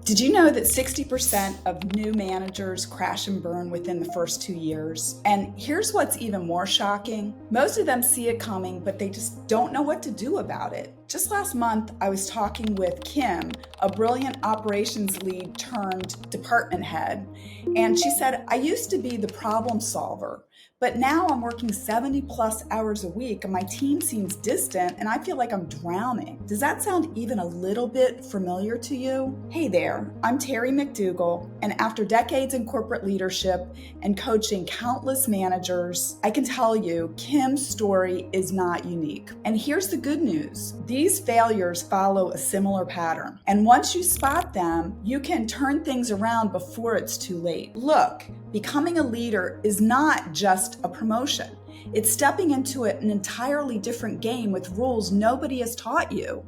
Did you know that 60% of new managers crash and burn within the first 2 years? And here's what's even more shocking. Most of them see it coming, but they just don't know what to do about it. Just last month, I was talking with Kim, a brilliant operations lead turned department head, and she said, I used to be the problem solver, but now I'm working 70 plus hours a week and my team seems distant and I feel like I'm drowning. Does that sound even a little bit familiar to you? Hey there, I'm Terry McDougall, and after decades in corporate leadership and coaching countless managers, I can tell you Kim's story is not unique. And here's the good news. These failures follow a similar pattern. And once you spot them, you can turn things around before it's too late. Look, becoming a leader is not just a promotion. It's stepping into an entirely different game with rules nobody has taught you.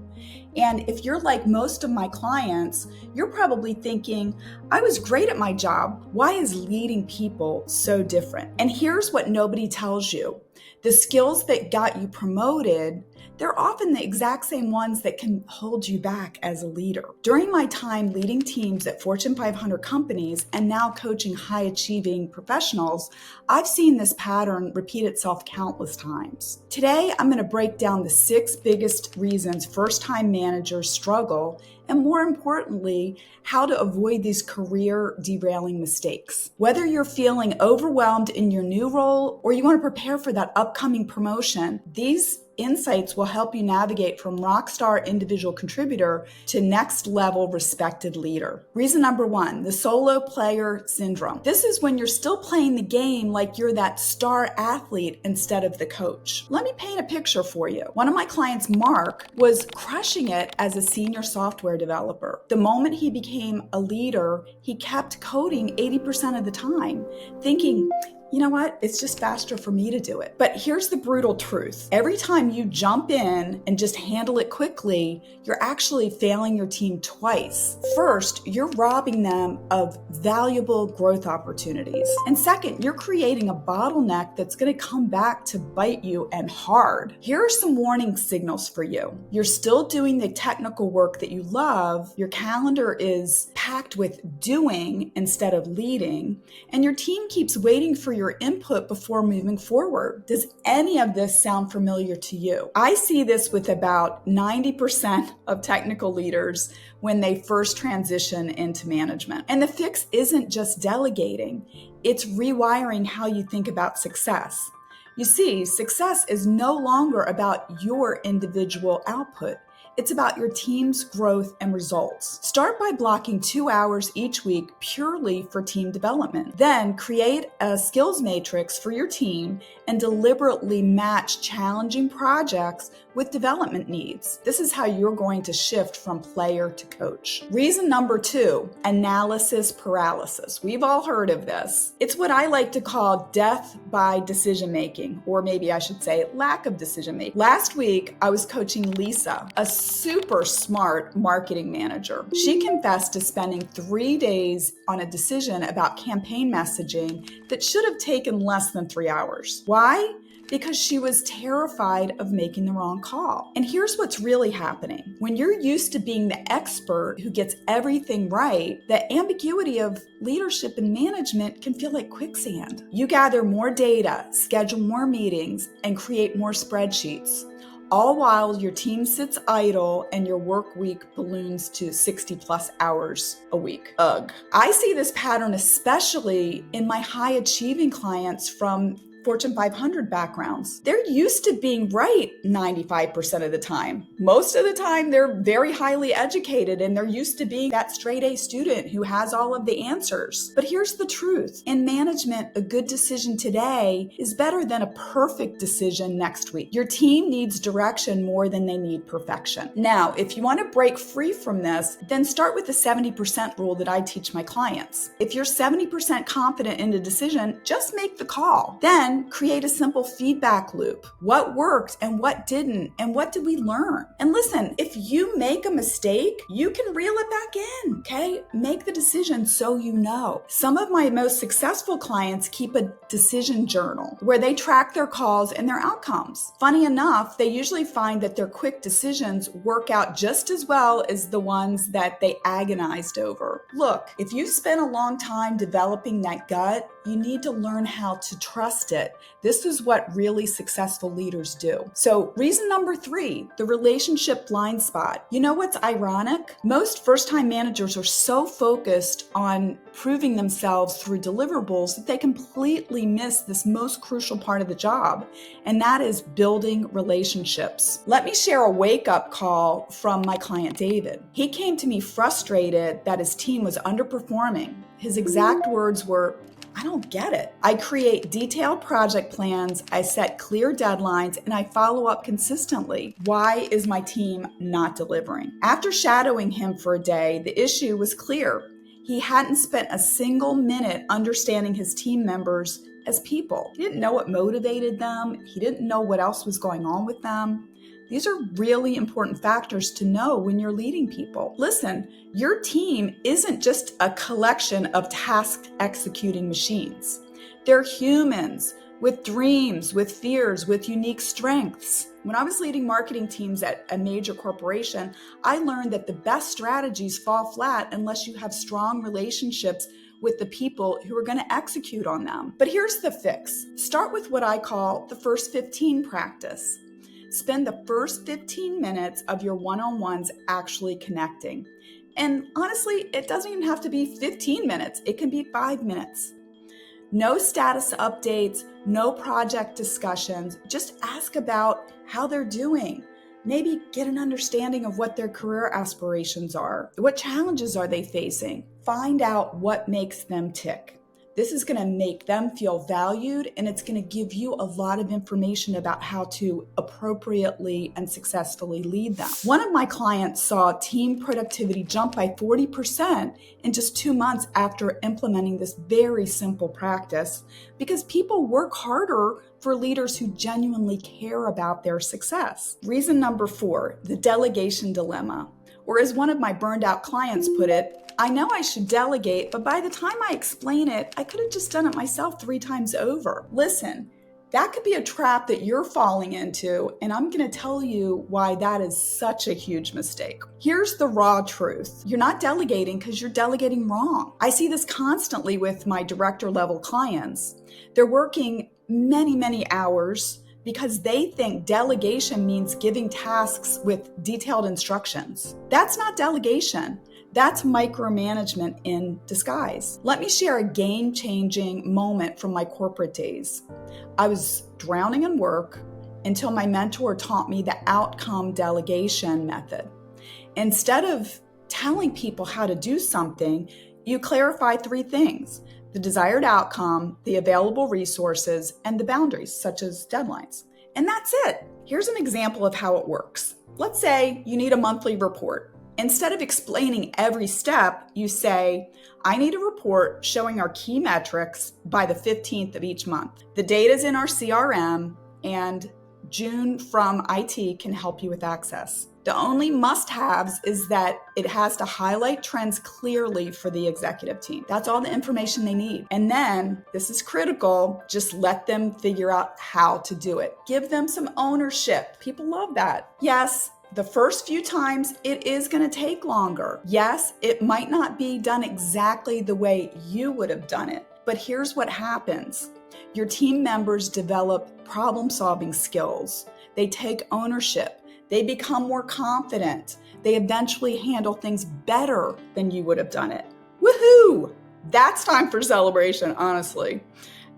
And if you're like most of my clients, you're probably thinking, I was great at my job. Why is leading people so different? And here's what nobody tells you. The skills that got you promoted, they're often the exact same ones that can hold you back as a leader. During my time leading teams at Fortune 500 companies and now coaching high-achieving professionals, I've seen this pattern repeat itself countless times. Today, I'm going to break down the 6 biggest reasons first-time managers struggle, and more importantly, how to avoid these career derailing mistakes. Whether you're feeling overwhelmed in your new role or you want to prepare for that upcoming promotion, these insights will help you navigate from rockstar individual contributor to next level respected leader. Reason number 1, the solo player syndrome. This is when you're still playing the game like you're that star athlete instead of the coach. Let me paint a picture for you. One of my clients, Mark, was crushing it as a senior software developer. The moment he became a leader, he kept coding 80% of the time, thinking, you know what? It's just faster for me to do it. But here's the brutal truth. Every time you jump in and just handle it quickly, you're actually failing your team twice. First, you're robbing them of valuable growth opportunities. And second, you're creating a bottleneck that's going to come back to bite you and hard. Here are some warning signals for you. You're still doing the technical work that you love. Your calendar is packed with doing instead of leading, and your team keeps waiting for your input before moving forward. Does any of this sound familiar to you? I see this with about 90% of technical leaders when they first transition into management. And the fix isn't just delegating, it's rewiring how you think about success. You see, success is no longer about your individual output. It's about your team's growth and results. Start by blocking 2 hours each week purely for team development. Then create a skills matrix for your team and deliberately match challenging projects with development needs. This is how you're going to shift from player to coach. Reason number 2, analysis paralysis. We've all heard of this. It's what I like to call death by decision making, or maybe I should say lack of decision making. Last week, I was coaching Lisa, a super smart marketing manager. She confessed to spending 3 days on a decision about campaign messaging that should have taken less than 3 hours. Why? Because she was terrified of making the wrong call. And here's what's really happening. When you're used to being the expert who gets everything right, the ambiguity of leadership and management can feel like quicksand. You gather more data, schedule more meetings, and create more spreadsheets, all while your team sits idle and your work week balloons to 60 plus hours a week. Ugh. I see this pattern especially in my high achieving clients from Fortune 500 backgrounds. They're used to being right 95% of the time. Most of the time, they're very highly educated and they're used to being that straight A student who has all of the answers. But here's the truth. In management, a good decision today is better than a perfect decision next week. Your team needs direction more than they need perfection. Now, if you want to break free from this, then start with the 70% rule that I teach my clients. If you're 70% confident in a decision, just make the call. Then then create a simple feedback loop. What worked and what didn't, and what did we learn? And listen, if you make a mistake, you can reel it back in, okay? Make the decision so you know. Some of my most successful clients keep a decision journal where they track their calls and their outcomes. Funny enough, they usually find that their quick decisions work out just as well as the ones that they agonized over. Look, if you spent a long time developing that gut, you need to learn how to trust it. This is what really successful leaders do. So, reason number 3, the relationship blind spot. You know what's ironic? Most first-time managers are so focused on proving themselves through deliverables that they completely miss this most crucial part of the job, and that is building relationships. Let me share a wake-up call from my client David. He came to me frustrated that his team was underperforming. His exact words were, "I don't get it. I create detailed project plans, I set clear deadlines, and I follow up consistently. Why is my team not delivering?" After shadowing him for a day, the issue was clear. He hadn't spent a single minute understanding his team members as people. He didn't know what motivated them. He didn't know what else was going on with them. These are really important factors to know when you're leading people. Listen, your team isn't just a collection of task-executing machines. They're humans with dreams, with fears, with unique strengths. When I was leading marketing teams at a major corporation, I learned that the best strategies fall flat unless you have strong relationships with the people who are going to execute on them. But here's the fix. Start with what I call the first 15 practice. Spend the first 15 minutes of your one-on-ones actually connecting. And honestly, it doesn't even have to be 15 minutes. It can be 5 minutes. No status updates, no project discussions. Just ask about how they're doing. Maybe get an understanding of what their career aspirations are. What challenges are they facing? Find out what makes them tick. This is going to make them feel valued, and it's going to give you a lot of information about how to appropriately and successfully lead them. One of my clients saw team productivity jump by 40% in just 2 months after implementing this very simple practice, because people work harder for leaders who genuinely care about their success. Reason number 4, the delegation dilemma. Or as one of my burned out clients put it, I know I should delegate, but by the time I explain it, I could have just done it myself 3 times over. Listen, that could be a trap that you're falling into, and I'm going to tell you why that is such a huge mistake. Here's the raw truth. You're not delegating because you're delegating wrong. I see this constantly with my director level clients. They're working many hours because they think delegation means giving tasks with detailed instructions. That's not delegation. That's micromanagement in disguise. Let me share a game-changing moment from my corporate days. I was drowning in work until my mentor taught me the outcome delegation method. Instead of telling people how to do something, you clarify 3 things: the desired outcome, the available resources, and the boundaries, such as deadlines. And that's it. Here's an example of how it works. Let's say you need a monthly report. Instead of explaining every step, you say, I need a report showing our key metrics by the 15th of each month. The data's in our CRM, and June from IT can help you with access. The only must-haves is that it has to highlight trends clearly for the executive team. That's all the information they need. And then, this is critical, just let them figure out how to do it. Give them some ownership. People love that. Yes, the first few times it is going to take longer. Yes, it might not be done exactly the way you would have done it. But here's what happens. Your team members develop problem-solving skills. They take ownership. They become more confident. They eventually handle things better than you would have done it. Woohoo! That's time for celebration, honestly.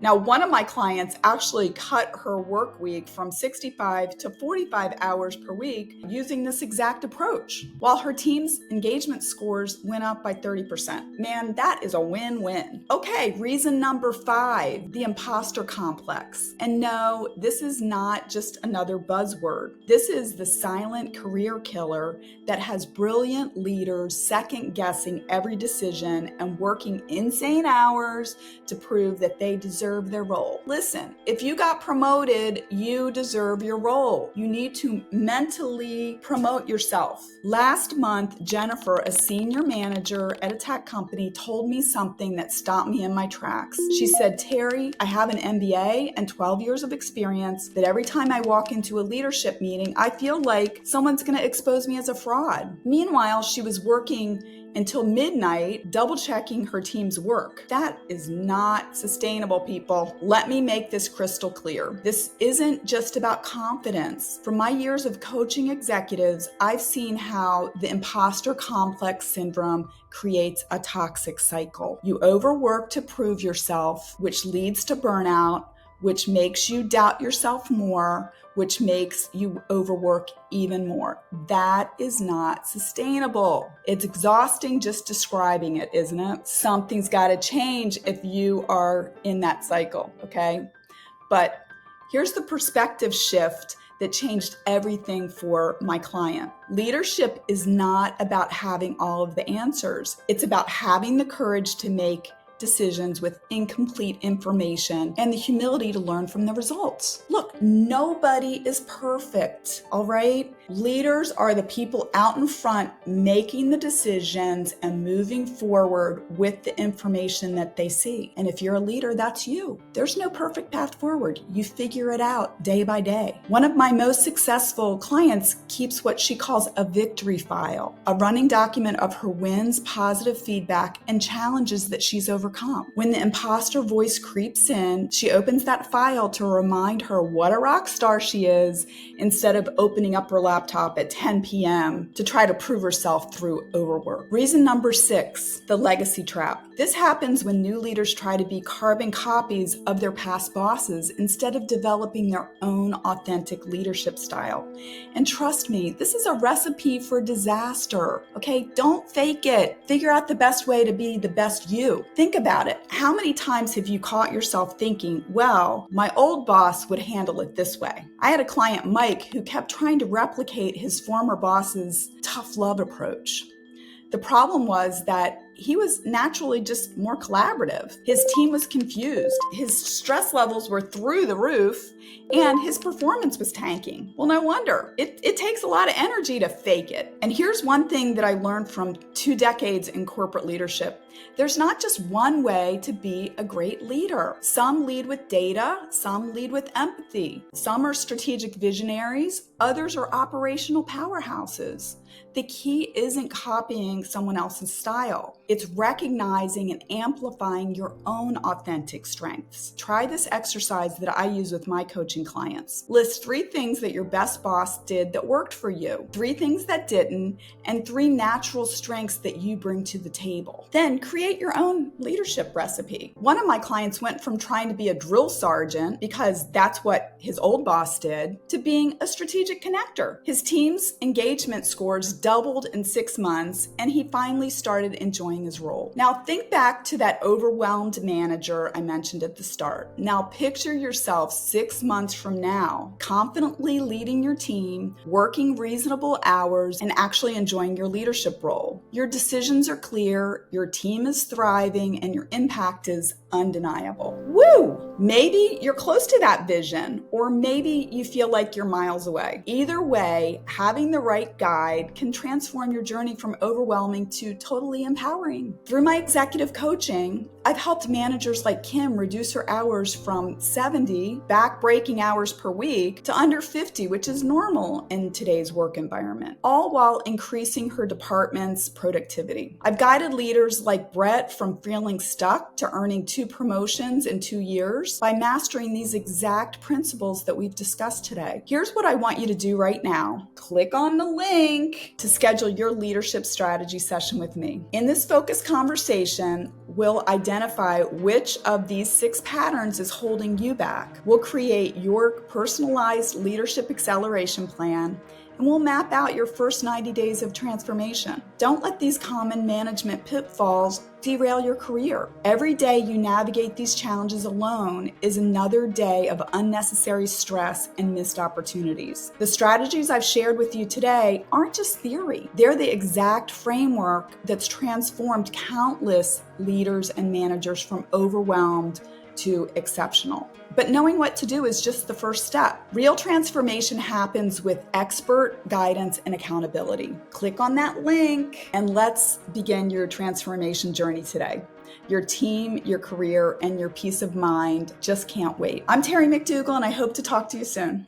Now, one of my clients actually cut her work week from 65 to 45 hours per week using this exact approach, while her team's engagement scores went up by 30%. Man, that is a win-win. Okay, reason number 5, the impostor complex. And no, this is not just another buzzword. This is the silent career killer that has brilliant leaders second-guessing every decision and working insane hours to prove that they deserve deserve their role. Listen, if you got promoted, you deserve your role. You need to mentally promote yourself. Last month, Jennifer, a senior manager at a tech company, told me something that stopped me in my tracks. She said, Terry, I have an MBA and 12 years of experience, but every time I walk into a leadership meeting, I feel like someone's going to expose me as a fraud. Meanwhile, she was working until midnight, double checking her team's work. That is not sustainable, people. Let me make this crystal clear. This isn't just about confidence. From my years of coaching executives, I've seen how the impostor complex syndrome creates a toxic cycle. You overwork to prove yourself, which leads to burnout, which makes you doubt yourself more, which makes you overwork even more. That is not sustainable. It's exhausting just describing it, isn't it? Something's got to change if you are in that cycle, okay? But here's the perspective shift that changed everything for my client. Leadership is not about having all of the answers. It's about having the courage to make decisions with incomplete information and the humility to learn from the results. Look, nobody is perfect, all right? Leaders are the people out in front making the decisions and moving forward with the information that they see. And if you're a leader, that's you. There's no perfect path forward. You figure it out day by day. One of my most successful clients keeps what she calls a victory file, a running document of her wins, positive feedback, and challenges that she's overcome. When the imposter voice creeps in, she opens that file to remind her what a rock star she is instead of opening up her laptop at 10 p.m. to try to prove herself through overwork. Reason number 6, the legacy trap. This happens when new leaders try to be carbon copies of their past bosses instead of developing their own authentic leadership style. And trust me, this is a recipe for disaster, okay? Don't fake it. Figure out the best way to be the best you. Think about it. How many times have you caught yourself thinking, well, my old boss would handle it this way? I had a client, Mike, who kept trying to replicate his former boss's tough love approach. The problem was that he was naturally just more collaborative. His team was confused. His stress levels were through the roof, and his performance was tanking. Well, no wonder. It takes a lot of energy to fake it. And here's one thing that I learned from 2 decades in corporate leadership. There's not just one way to be a great leader. Some lead with data, some lead with empathy. Some are strategic visionaries, others are operational powerhouses. The key isn't copying someone else's style. It's recognizing and amplifying your own authentic strengths. Try this exercise that I use with my coaching clients. List 3 things that your best boss did that worked for you, 3 things that didn't, and 3 natural strengths that you bring to the table. Then create your own leadership recipe. One of my clients went from trying to be a drill sergeant, because that's what his old boss did, to being a strategic connector. His team's engagement scores doubled in 6 months, and he finally started enjoying his role. Now think back to that overwhelmed manager I mentioned at the start. Now picture yourself 6 months from now, confidently leading your team, working reasonable hours, and actually enjoying your leadership role. Your decisions are clear, your team is thriving, and your impact is undeniable. Woo! Maybe you're close to that vision, or maybe you feel like you're miles away. Either way, having the right guide can transform your journey from overwhelming to totally empowering. Through my executive coaching, I've helped managers like Kim reduce her hours from 70 back-breaking hours per week to under 50, which is normal in today's work environment, all while increasing her department's productivity. I've guided leaders like Brett from feeling stuck to earning 2 promotions in 2 years by mastering these exact principles that we've discussed today. Here's what I want you to do right now. Click on the link to schedule your leadership strategy session with me. In this focused conversation, we'll identify which of these 6 patterns is holding you back. We'll create your personalized leadership acceleration plan, and we'll map out your first 90 days of transformation. Don't let these common management pitfalls derail your career. Every day you navigate these challenges alone is another day of unnecessary stress and missed opportunities. The strategies I've shared with you today aren't just theory. They're the exact framework that's transformed countless leaders and managers from overwhelmed to exceptional. But knowing what to do is just the first step. Real transformation happens with expert guidance and accountability. Click on that link and let's begin your transformation journey today. Your team, your career, and your peace of mind just can't wait. I'm Terry McDougall, and I hope to talk to you soon.